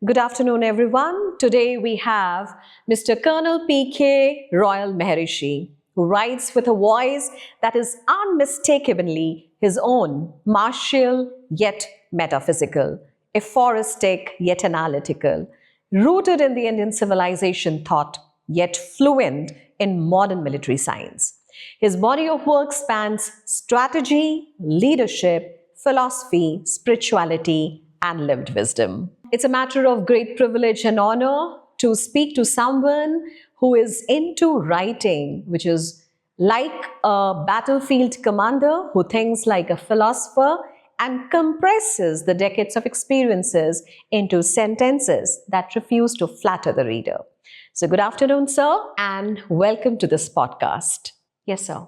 Good afternoon, everyone. Today we have Mr. Colonel P K Royal Mehrishi, who writes with a voice that is unmistakably his own, martial yet metaphysical, aphoristic yet analytical, rooted in the Indian civilization thought yet fluent in modern military science. His body of work spans strategy, leadership, philosophy, spirituality, and lived wisdom. It's a matter of great privilege and honor to speak to someone who is into writing, which is like a battlefield commander who thinks like a philosopher and compresses the decades of experiences into sentences that refuse to flatter the reader. So, good afternoon, sir, and welcome to this podcast. Yes, sir.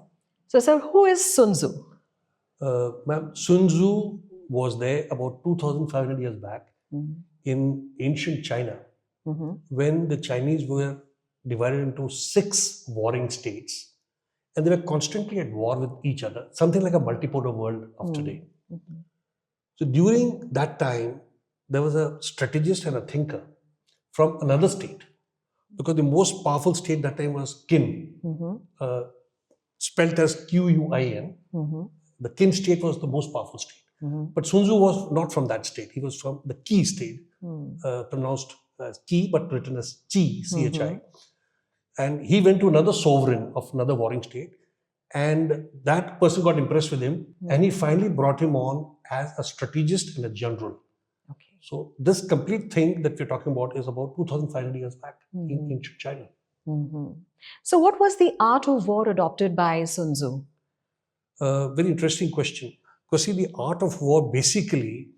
So, sir, who is Sun Tzu? Ma'am, Sun Tzu was there about 2,500 years back in ancient China when the Chinese were divided into 6 warring states and they were constantly at war with each other, something like a multipolar world of today. So during that time, there was a strategist and a thinker from another state, because the most powerful state that time was Qin, spelt as Quin. The Qin state was the most powerful state. But Sun Tzu was not from that state. He was from the Qi state, pronounced as Qi but written as Chi, C-H-I. And he went to another sovereign of another warring state, and that person got impressed with him, and he finally brought him on as a strategist and a general. Okay. So this complete thing that we're talking about is about 2,500 years back in ancient China. So, what was the art of war adopted by Sun Tzu? Very interesting question. Because see, the art of war basically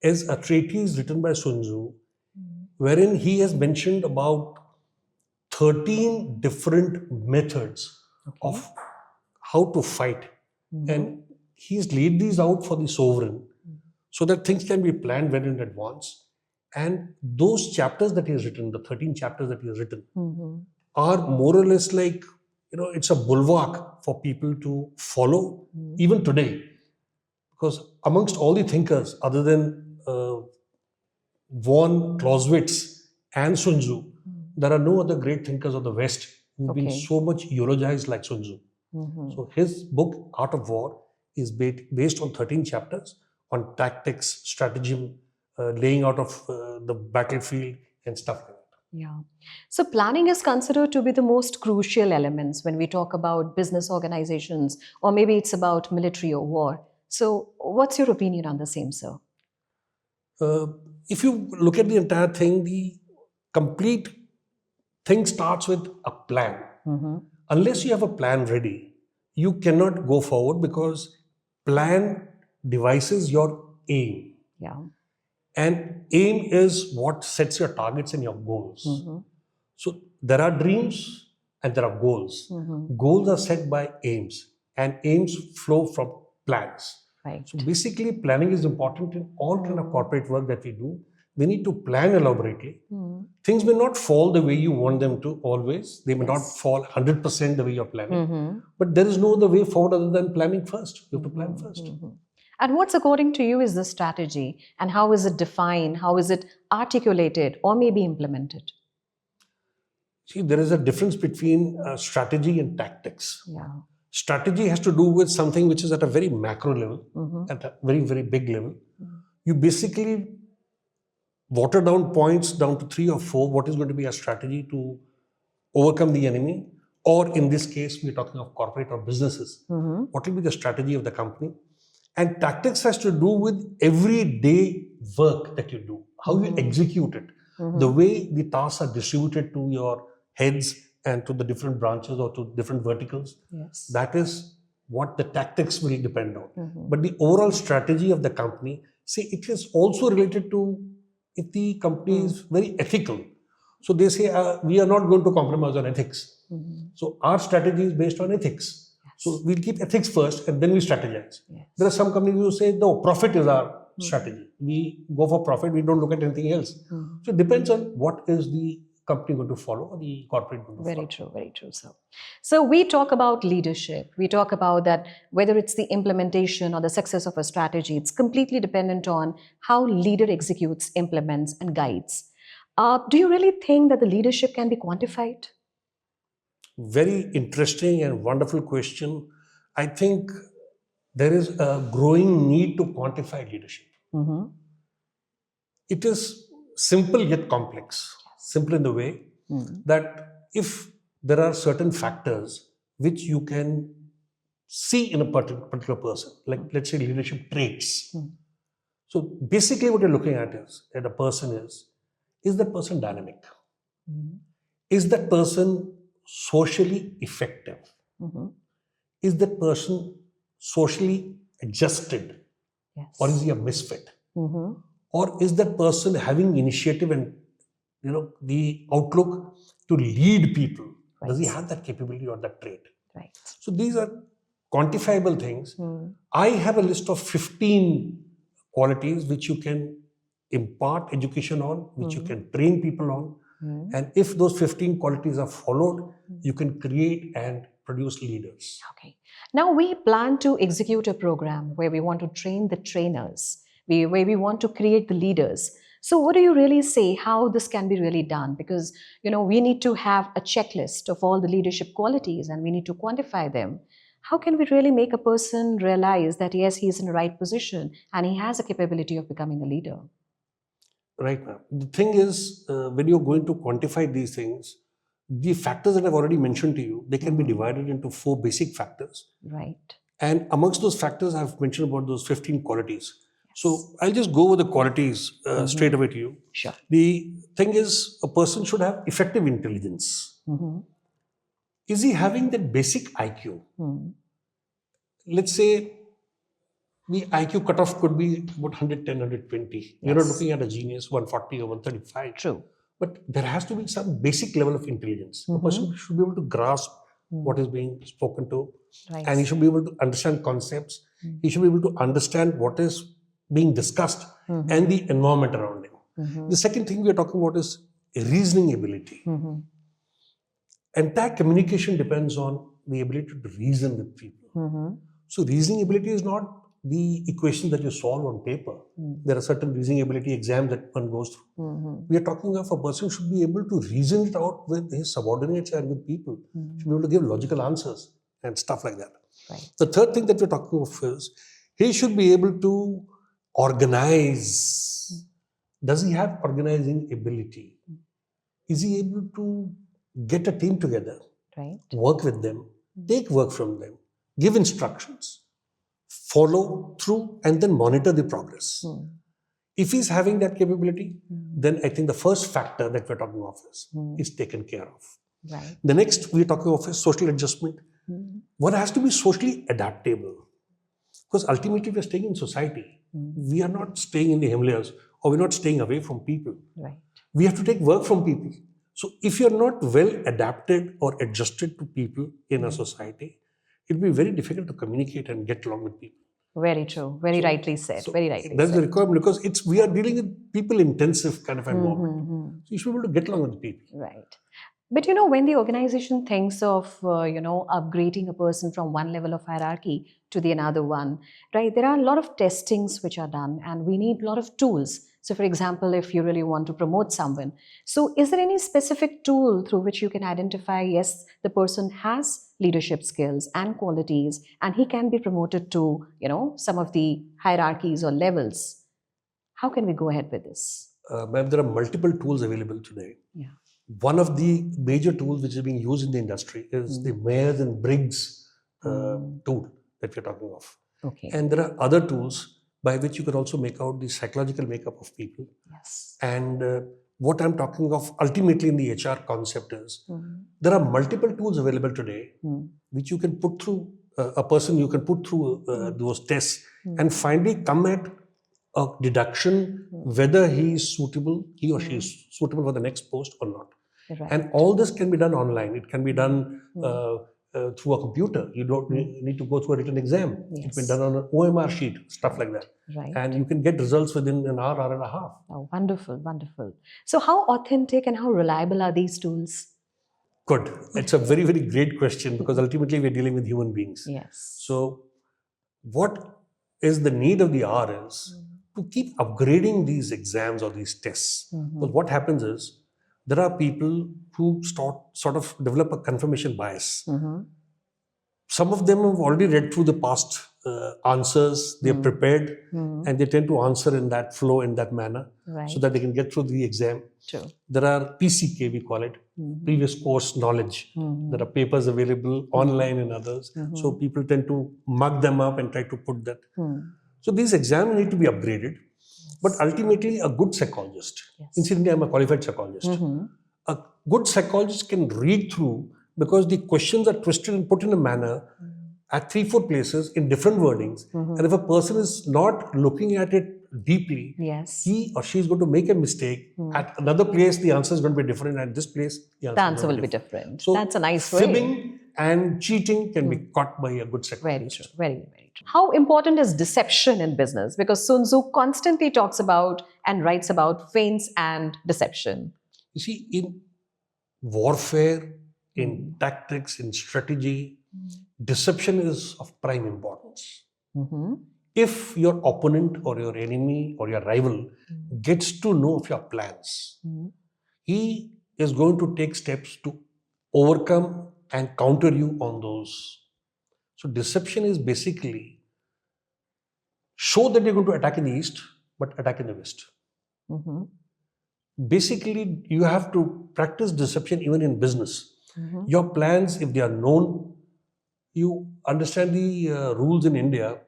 is a treatise written by Sun Tzu, wherein he has mentioned about 13 different methods of how to fight. And he's laid these out for the sovereign so that things can be planned well in advance. And those chapters that he has written, the 13 chapters that he has written, are more or less like, it's a bulwark for people to follow even today. Because amongst all the thinkers, other than von Clausewitz and Sun Tzu, there are no other great thinkers of the West who've been so much eulogized like Sun Tzu. So his book, Art of War, is based on 13 chapters on tactics, stratagem, laying out of the battlefield and stuff like that. Yeah. So, planning is considered to be the most crucial elements when we talk about business organizations, or maybe it's about military or war. So, what's your opinion on the same, sir? If you look at the entire thing, the complete thing starts with a plan. Unless you have a plan ready, you cannot go forward, because plan devises your aim. Yeah. And aim is what sets your targets and your goals. So there are dreams and there are goals. Goals are set by aims, and aims flow from plans. Right. So basically, planning is important in all kind of corporate work that we do. We need to plan elaborately. Things may not fall the way you want them to always. They may not fall 100% the way you're planning. But there is no other way forward other than planning first. You have to plan first. And what's, according to you, is the strategy, and how is it defined? How is it articulated or maybe implemented? See, there is a difference between strategy and tactics. Yeah. Strategy has to do with something which is at a very macro level, at a very, very big level. You basically water down points down to 3 or 4, what is going to be a strategy to overcome the enemy, or in this case, we're talking of corporate or businesses. What will be the strategy of the company? And tactics has to do with everyday work that you do, how you execute it, the way the tasks are distributed to your heads and to the different branches or to different verticals. Yes. That is what the tactics will depend on. But the overall strategy of the company, see, it is also related to if the company is very ethical. So they say, we are not going to compromise on ethics. So our strategy is based on ethics. So we'll keep ethics first and then we strategize. Yes. There are some companies who say, no, profit is our strategy. We go for profit, we don't look at anything else. So it depends on what is the company going to follow or the corporate going to follow. Very true, sir. So we talk about leadership. We talk about that whether it's the implementation or the success of a strategy, it's completely dependent on how leader executes, implements, and guides. Do you really think that the leadership can be quantified? Very interesting and wonderful question. I think there is a growing need to quantify leadership. Mm-hmm. It is simple yet complex. Simple in the way that if there are certain factors which you can see in a particular person, like let's say leadership traits. So basically, what you're looking at is that a person is that person dynamic? Is that person socially effective? Mm-hmm. Is that person socially adjusted? Yes. Or is he a misfit? Mm-hmm. Or is that person having initiative and the outlook to lead people? Right. Does he have that capability or that trait? Right. So these are quantifiable things. I have a list of 15 qualities which you can impart education on, which you can train people on. And if those 15 qualities are followed, you can create and produce leaders. Okay. Now we plan to execute a program where we want to train the trainers, where we want to create the leaders. So what do you really say how this can be really done? Because, we need to have a checklist of all the leadership qualities and we need to quantify them. How can we really make a person realize that, yes, he is in the right position and he has a capability of becoming a leader? Right, ma'am. The thing is, when you're going to quantify these things, the factors that I've already mentioned to you, they can be divided into 4 basic factors. Right. And amongst those factors, I've mentioned about those 15 qualities. So I'll just go over the qualities straight away to you. Sure. The thing is, a person should have effective intelligence. Is he having that basic IQ? Let's say the IQ cutoff could be about 110, 120. You're not looking at a genius, 140 or 135. True. But there has to be some basic level of intelligence. A person should be able to grasp what is being spoken to. Right. And he should be able to understand concepts. He should be able to understand what is being discussed and the environment around him. The second thing we are talking about is reasoning ability. Entire communication depends on the ability to reason with people. So reasoning ability is not the equation that you solve on paper. There are certain reasoning ability exams that one goes through. We are talking of a person should be able to reason it out with his subordinates and with people. Should be able to give logical answers and stuff like that. Right. The third thing that we're talking of is he should be able to organize. Does he have organizing ability? Is he able to get a team together, Right. work with them, take work from them, give instructions, follow through, and then monitor the progress? If he's having that capability, then I think the first factor that we're talking of is taken care of. Right. The next we're talking of is social adjustment. One has to be socially adaptable. Because ultimately we're staying in society. We are not staying in the Himalayas or we're not staying away from people. Right. We have to take work from people. So if you're not well adapted or adjusted to people in a society, it'll be very difficult to communicate and get along with people. Very true. Very rightly said. Very rightly That's said. the requirement because we are dealing with people intensive kind of environment. So you should be able to get along with the people. Right. But when the organization thinks of upgrading a person from one level of hierarchy to the another one, right? There are a lot of testings which are done, and we need a lot of tools. So, for example, if you really want to promote someone, so is there any specific tool through which you can identify, yes, the person has leadership skills and qualities, and he can be promoted to some of the hierarchies or levels? How can we go ahead with this? Ma'am, there are multiple tools available today. Yeah. One of the major tools which is being used in the industry is the Myers and Briggs tool that we're talking of. Okay. And there are other tools by which you can also make out the psychological makeup of people. Yes. And what I'm talking of ultimately in the HR concept is there are multiple tools available today which you can put through a person, you can put through those tests and finally come at a deduction whether he or she is suitable for the next post or not. Right. And all this can be done online. It can be done through a computer. You don't need to go through a written exam. Yes. It can be done on an OMR sheet, stuff like that. Right. And you can get results within an hour, hour and a half. Oh, wonderful, wonderful. So how authentic and how reliable are these tools? Good. It's a very, very great question because ultimately we're dealing with human beings. Yes. So what is the need of the hour is to keep upgrading these exams or these tests. Because what happens is, there are people who sort of develop a confirmation bias. Some of them have already read through the past answers, they're prepared, and they tend to answer in that flow, in that manner, so that they can get through the exam. True. There are PCK, we call it, previous course knowledge. There are papers available online and others. So people tend to mug them up and try to put that. So these exams need to be upgraded. But ultimately, a good psychologist, incidentally, I'm a qualified psychologist, a good psychologist can read through, because the questions are twisted and put in a manner at 3-4 places in different wordings. And if a person is not looking at it deeply, he or she is going to make a mistake. At another place, the answer is going to be different. At this place, the answer will be different. So that's a nice way. Fibbing and cheating can be caught by a good psychologist. Very true. Very, very true. How important is deception in business? Because Sun Tzu constantly talks about and writes about feints and deception. You see, in warfare, in tactics, in strategy, deception is of prime importance. If your opponent or your enemy or your rival gets to know of your plans, he is going to take steps to overcome and counter you on those. So deception is basically show that you're going to attack in the east, but attack in the west. Basically, you have to practice deception even in business. Your plans, if they are known, you understand the rules in India.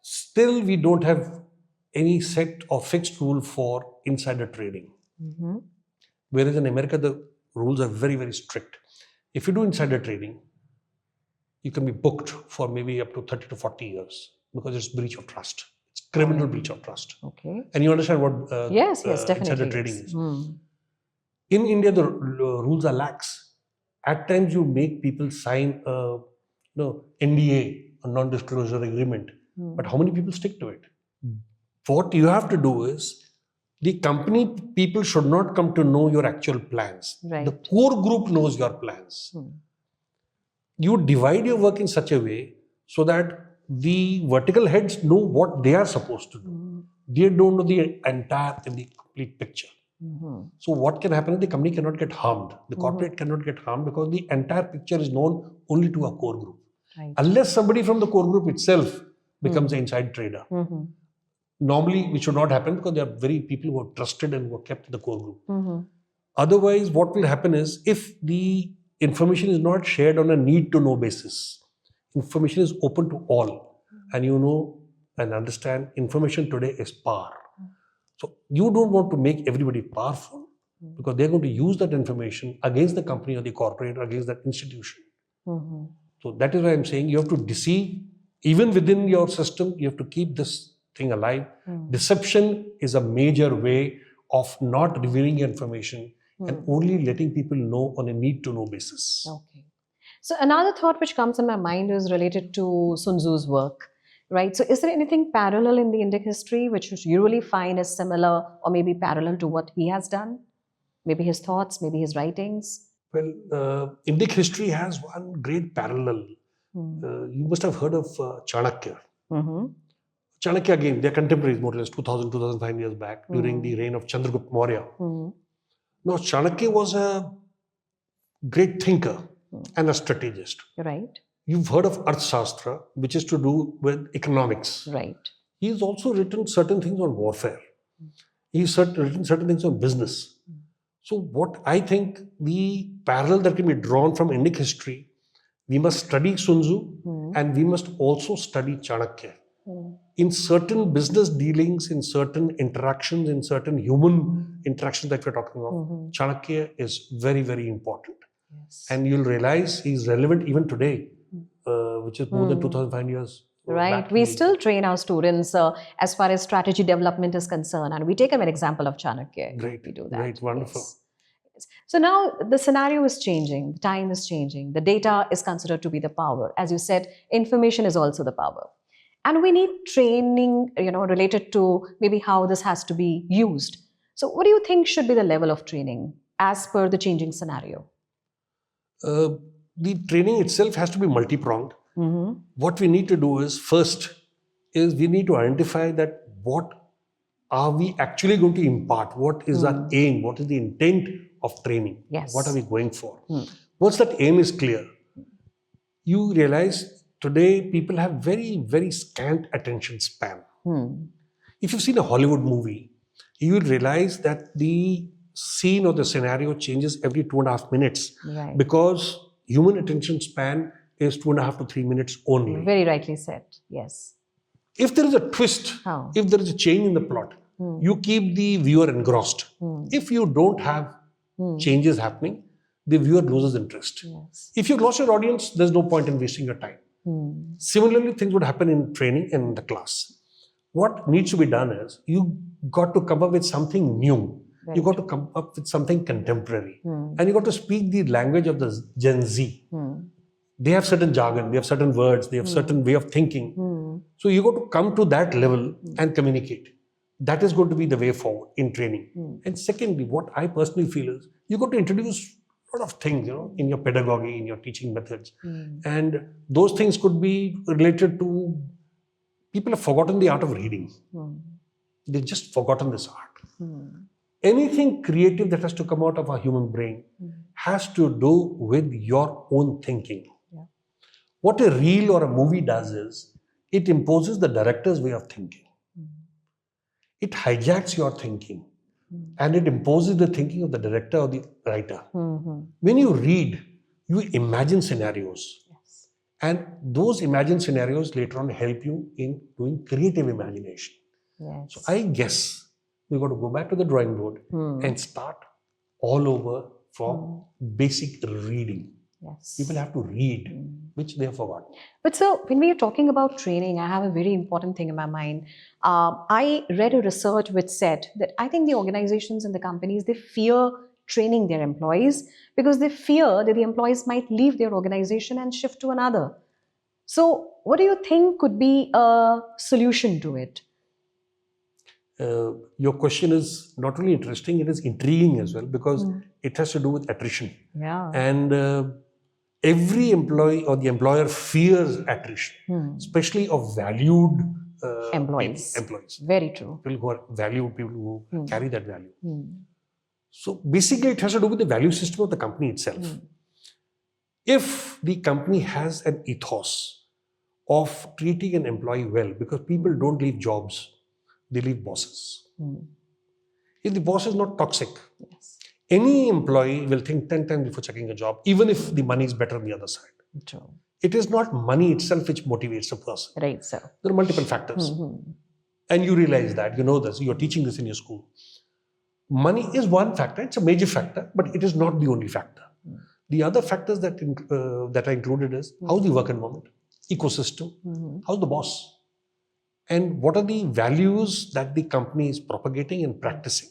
Still, we don't have any set or fixed rule for insider trading. Whereas in America, the rules are very, very strict. If you do insider trading, you can be booked for maybe up to 30 to 40 years because it's breach of trust. It's criminal breach of trust. Okay. And you understand what yes, definitely insider trading is. In India, the rules are lax. At times, you make people sign a NDA, a non-disclosure agreement. But how many people stick to it? What you have to do is, the company people should not come to know your actual plans. Right. The core group knows your plans. You divide your work in such a way so that the vertical heads know what they are supposed to do. They don't know the entire and the complete picture. So what can happen is the company cannot get harmed. The corporate cannot get harmed because the entire picture is known only to a core group. Right. Unless somebody from the core group itself becomes an inside trader. Normally, it should not happen because there are very people who are trusted and who are kept in the core group. Otherwise, what will happen is, if the information is not shared on a need-to-know basis, information is open to all, and you know and understand information today is power. So you don't want to make everybody powerful because they're going to use that information against the company or the corporate or against that institution. So that is why I'm saying you have to deceive. Even within your system, you have to keep this thing alive. Deception is a major way of not revealing information and only letting people know on a need-to-know basis. Okay. So another thought which comes in my mind is related to Sun Tzu's work, right? So is there anything parallel in the Indic history which you really find as similar or maybe parallel to what he has done? Maybe his thoughts, maybe his writings? Well, Indic history has one great parallel. You must have heard of Chanakya. Chanakya, again, they're contemporaries, more or less 2000, 2500 years back, during the reign of Chandragupta Maurya. Now, Chanakya was a great thinker and a strategist. Right. You've heard of Arthashastra, which is to do with economics. Right. He's also written certain things on warfare. He's written certain things on business. So what I think the parallel that can be drawn from Indic history, we must study Sun Tzu and we must also study Chanakya. In certain business dealings, in certain interactions, in certain human interactions that we're talking about, Chanakya is very, very important. Yes. And you'll realize he's relevant even today, which is more than 2,500 years. Right. We still train our students as far as strategy development is concerned, and we take them an example of Chanakya. Great. We do that. Great. Wonderful. Yes. So now the scenario is changing, the time is changing, the data is considered to be the power. As you said, information is also the power. And we need training, related to maybe how this has to be used. So what do you think should be the level of training as per the changing scenario? The training itself has to be multi-pronged. What we need to do is, first, is we need to identify that what are we actually going to impart? What is our aim? What is the intent of training? Yes. What are we going for? Once that aim is clear, you realize today people have very, very scant attention span. If you've seen a Hollywood movie, you will realize that the scene or the scenario changes every 2.5 minutes, Right. because human attention span is 2.5 to 3 minutes only. Very rightly said. Yes. If there is a twist, if there is a change in the plot, you keep the viewer engrossed. If you don't have changes happening, the viewer loses interest. Yes. If you've lost your audience, there's no point in wasting your time. Similarly, things would happen in training and in the class. What needs to be done is you got to come up with something new. Right. You got to come up with something contemporary. And you got to speak the language of the Gen Z. They have certain jargon, they have certain words, they have certain way of thinking. So you got to come to that level and communicate. That is going to be the way forward in training. And secondly, what I personally feel is you got to introduce a lot of things, in your pedagogy, in your teaching methods. And those things could be related to, people have forgotten the art of reading. They've just forgotten this art. Anything creative that has to come out of our human brain has to do with your own thinking. Yeah. What a reel or a movie does is, it imposes the director's way of thinking. It hijacks your thinking and it imposes the thinking of the director or the writer. When you read, you imagine scenarios. Yes. And those imagined scenarios later on help you in doing creative imagination. Yes. So I guess we've got to go back to the drawing board and start all over from basic reading. Yes. People have to read, which they have forgotten. But so when we are talking about training, I have a very important thing in my mind. I read a research which said that I think the organizations and the companies, they fear training their employees because they fear that the employees might leave their organization and shift to another. So what do you think could be a solution to it? Your question is not only interesting, it is intriguing as well, because it has to do with attrition. Yeah. And every employee or the employer fears attrition, especially of valued Employees. employees. Very true. People who are valued, people who carry that value. So basically, it has to do with the value system of the company itself. If the company has an ethos of treating an employee well, because people don't leave jobs, they leave bosses. If the boss is not toxic, Yes. any employee will think 10 times before checking a job, even if the money is better on the other side. True. It is not money itself which motivates a person. Right, sir. There are multiple factors. And you realize that, you know this, you're teaching this in your school. Money is one factor, it's a major factor, but it is not the only factor. The other factors that that are included is, how's the work environment, ecosystem, how's the boss? And what are the values that the company is propagating and practicing?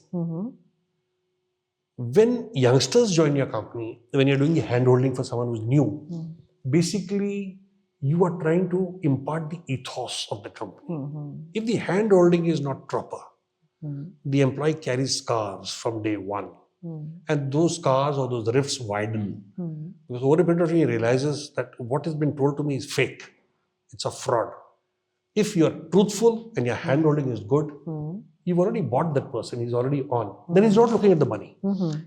When youngsters join your company, when you're doing the hand-holding for someone who's new, basically you are trying to impart the ethos of the company. If the hand-holding is not proper, the employee carries scars from day one. And those scars or those rifts widen. Because over a period of time, he realizes that what has been told to me is fake. It's a fraud. If you're truthful and your hand-holding is good, you've already bought that person, he's already on. Then he's not looking at the money.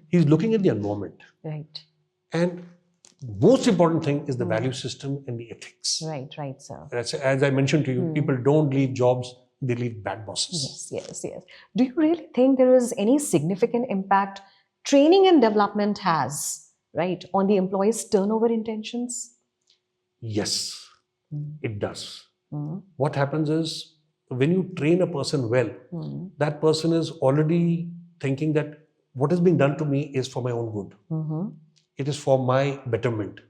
He's looking at the environment. Right. And most important thing is the value system and the ethics. Right, sir. As I mentioned to you, people don't leave jobs, they leave bad bosses. Yes. Do you really think there is any significant impact training and development has, right, on the employees' turnover intentions? Yes, it does. What happens is, when you train a person well, that person is already thinking that what is being done to me is for my own good. It is for my betterment.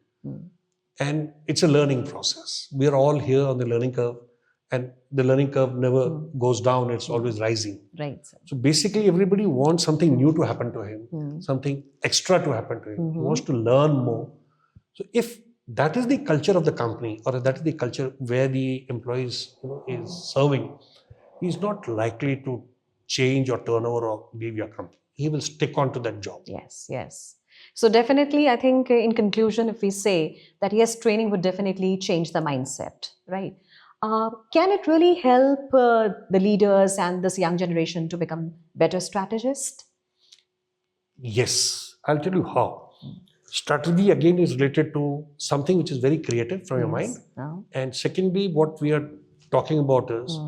And it's a learning process. We are all here on the learning curve, and the learning curve never goes down, it's always rising. Right, sir. So basically, everybody wants something new to happen to him, something extra to happen to him. He wants to learn more. So if that is the culture of the company, or that is the culture where the employees is serving, he's not likely to change or turn over or leave your company. He will stick on to that job. Yes. So definitely, I think in conclusion, if we say that yes, training would definitely change the mindset, right? Can it really help the leaders and this young generation to become better strategists? Yes, I'll tell you how. Strategy again is related to something which is very creative from your mind. No. And secondly, what we are talking about is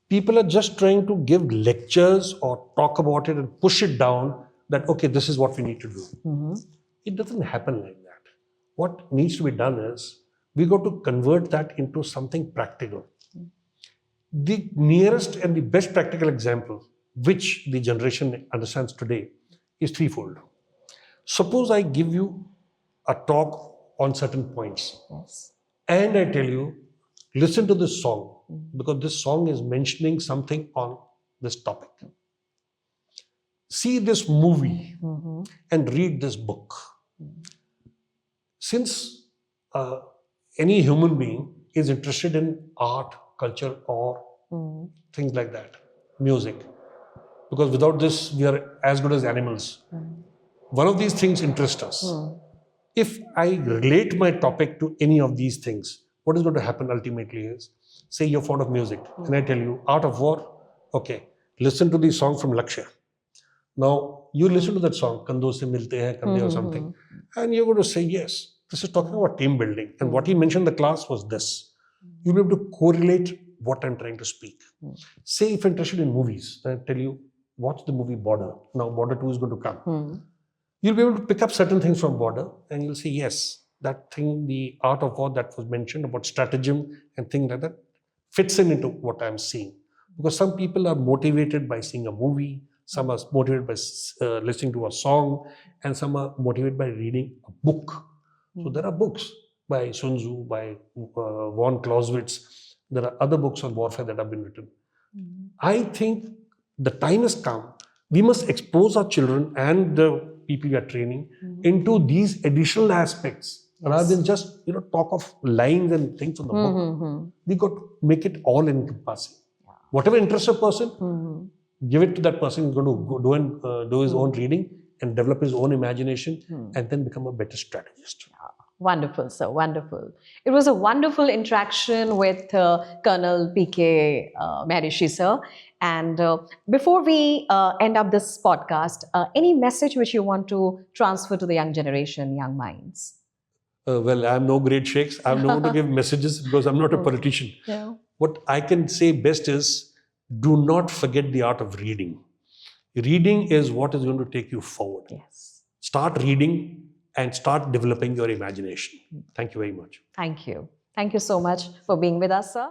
people are just trying to give lectures or talk about it and push it down that, okay, this is what we need to do. It doesn't happen like that. What needs to be done is we got to convert that into something practical. The nearest and the best practical example, which the generation understands today, is threefold. Suppose I give you a talk on certain points, Yes. and I tell you, listen to this song because this song is mentioning something on this topic. See this movie and read this book. Since any human being is interested in art, culture, or things like that, music, because without this, we are as good as animals. One of these things interests us. If I relate my topic to any of these things, what is going to happen ultimately is, say you're fond of music, and I tell you, Art of War, okay, listen to the song from Lakshya. Now, you listen to that song, Kando se milte hain kande or something, and you're going to say, yes, this is talking about team building. And what he mentioned in the class was this. You'll be able to correlate what I'm trying to speak. Say if you're interested in movies, I tell you, watch the movie Border. Now, Border 2 is going to come. You'll be able to pick up certain things from Border and you'll say, yes, that thing, the art of war that was mentioned about stratagem and things like that fits into what I'm seeing. Because some people are motivated by seeing a movie, some are motivated by listening to a song, and some are motivated by reading a book. So there are books by Sun Tzu, by von Clausewitz. There are other books on warfare that have been written. I think the time has come. We must expose our children and the people we are training into these additional aspects rather than just talk of lines and things on the book. We got to make it all encompassing. Whatever interests a person, give it to that person who's going to go do and do his own reading and develop his own imagination and then become a better strategist. Wonderful, sir. Wonderful. It was a wonderful interaction with Colonel P K Mehrishi, sir. And before we end up this podcast, any message which you want to transfer to the young generation, young minds? Well, I'm no great shakes. I'm not going to give messages because I'm not a politician. Yeah. What I can say best is do not forget the art of reading. Reading is what is going to take you forward. Yes. Start reading and start developing your imagination. Thank you very much. Thank you. Thank you so much for being with us, sir.